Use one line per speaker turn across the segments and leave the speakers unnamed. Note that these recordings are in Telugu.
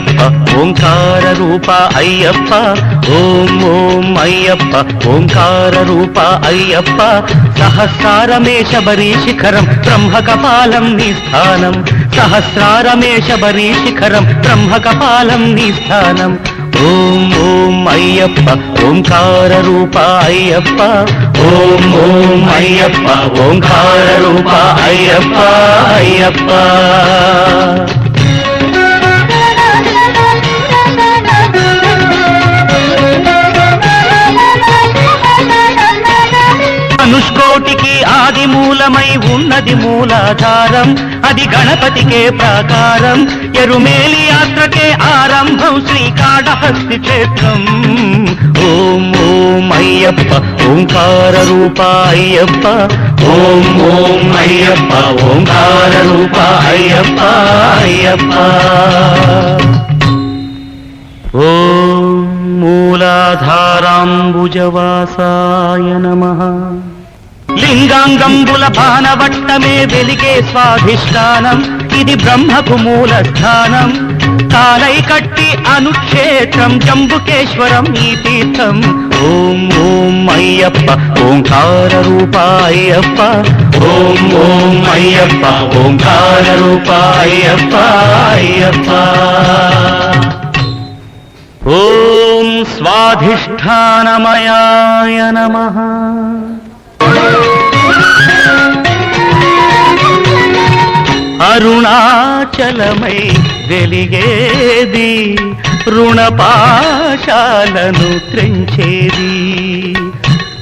అయ్యప్ప ఓంకార రూప అయ్యప్ప ఓం ఓం అయ్యప్ప ఓంకార రూప అయ్యప్ప సహస్రారమే శబరీ శిఖరం బ్రహ్మకపాలం నీ స్థానం సహస్రారమే శబరీ శిఖరం బ్రహ్మకపాలం నీ స్థానం ఓం ఓం అయ్యప్ప ఓంకార రూప అయ్యప్ప ఓం ఓం అయ్యప్ప ఓంకార రూప అయ్యప్ప అయ్యప్ప అనుష్కోటికి ఆది మూలమై ఉన్నది మూలాధారం అది గణపతికే ప్రాకారం ఎరుమేలి యాత్రకే ఆరంభం శ్రీకాళహస్తి క్షేత్రం ఓం ఓం అయ్యప్ప ఓంకార రూప అయ్యప్ప ఓం ఓం అయ్యప్ప ఓంకార రూప అయ్యప్ప అయ్యప్ప ఓం మూలాధారాంబుజవాసాయ నమః లింగాంగంబుల బాణవట్టమే వెలిగే స్వాధిష్టానం ఇది బ్రహ్మకు మూల స్థానం కాలై కట్టి అనుక్షేత్రం జంబుకేశ్వరం ఈ తీర్థం ఓం ఓం అయ్యప్ప ఓంకార రూప అయ్యప్ప ఓం ఓం అయ్యప్ప ఓంకార రూప అయ్యప్ప అయ్యప్ప ఓం స్వాధిష్టానమయాయ నమః అరుణాచలమై వెలిగేది రుణపాశాలను త్రెంచేది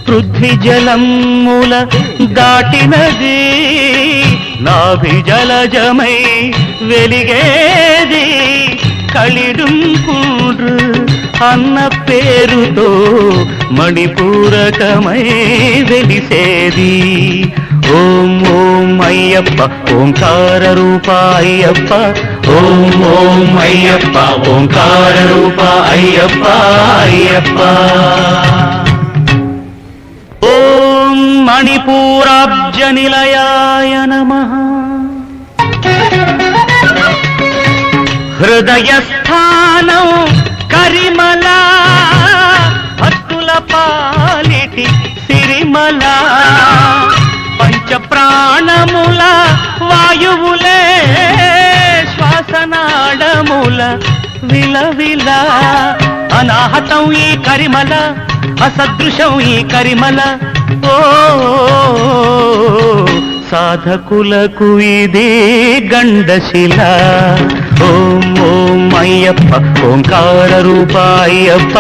పృథ్వీ జలముల దాటినది నాభి జలజమై వెలిగేది కలిడుంకుండ్రు అన్న పేరుతో మణిపూరకమై వెలిసేది ఓం ఓం అయ్యప్ప ఓంకార రూప అయ్యప్ప ఓం ఓం అయ్యప్ప ఓంకార రూప అయ్యప్ప అయ్యప్ప ఓం మణిపూరాబ్జ నిలయాయ నమః హృదయస్థానం కరిమల భక్తుల పాలిటి సిరిమల పంచ ప్రాణముల వాయువులే శ్వాసనాడముల విలవిల అనాహతం ఈ కరిమల అసదృశం ఈ కరిమల ఓ సాధకులకు ఇది గండశిల ఓం ఓం అయ్యప్ప ఓంకార రూప అయ్యప్ప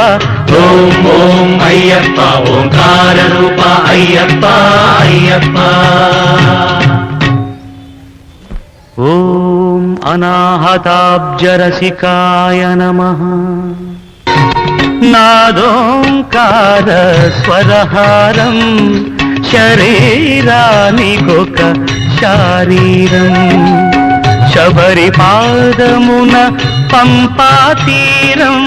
ఓం ఓం అయ్యప్ప ఓంకార రూప అయ్యప్ప అయ్యప్ప ఓం అనాహతాబ్జరసికాయ నమః నాదోంకార స్వరహారం శరీరానికొక శారీరం శబరి పాదమున పంపాతీరం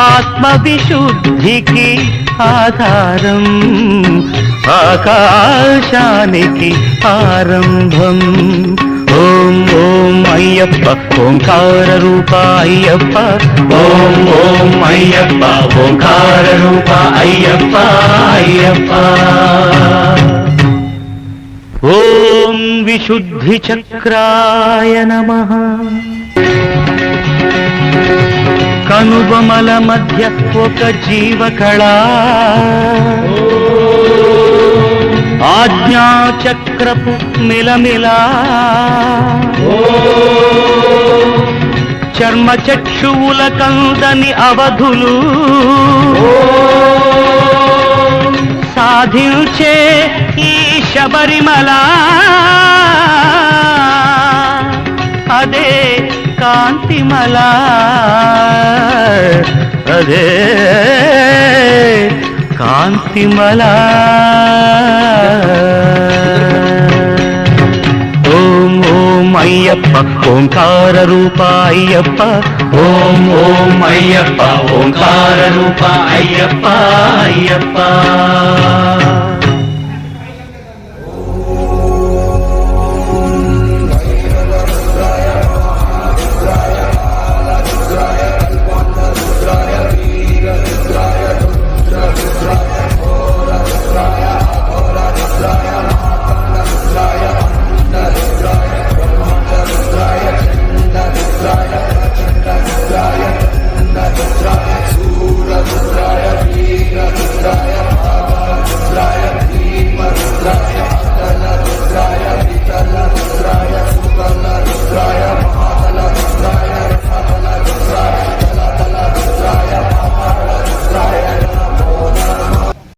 ఆత్మవిశుద్ధికి ఆధారం ఆకాశానికి ఆరంభం ఓం ఓం అయ్యప్ప ఓంకార రూప అయ్యప్ప ఓం ఓం అయ్యప్ప ఓంకార రూప అయ్యప్ప అయ్యప్ప ఓం విశుద్ధి చక్రాయ నమః కనుబొమల మధ్య ఒక జీవకళ ఆజ్ఞాచక్రపు మిలమిలా చర్మచక్షువుల కందని అవధులు సాధించే ఈ శబరిమల అదే కాంతిమల అదే కాంతిమల ఓం ఓం అయ్యప్ప ఓంకార రూప అయ్యప్ప ఓం ఓం అయ్యప్ప ఓంకార రూప అయ్యప్ప అయ్యప్ప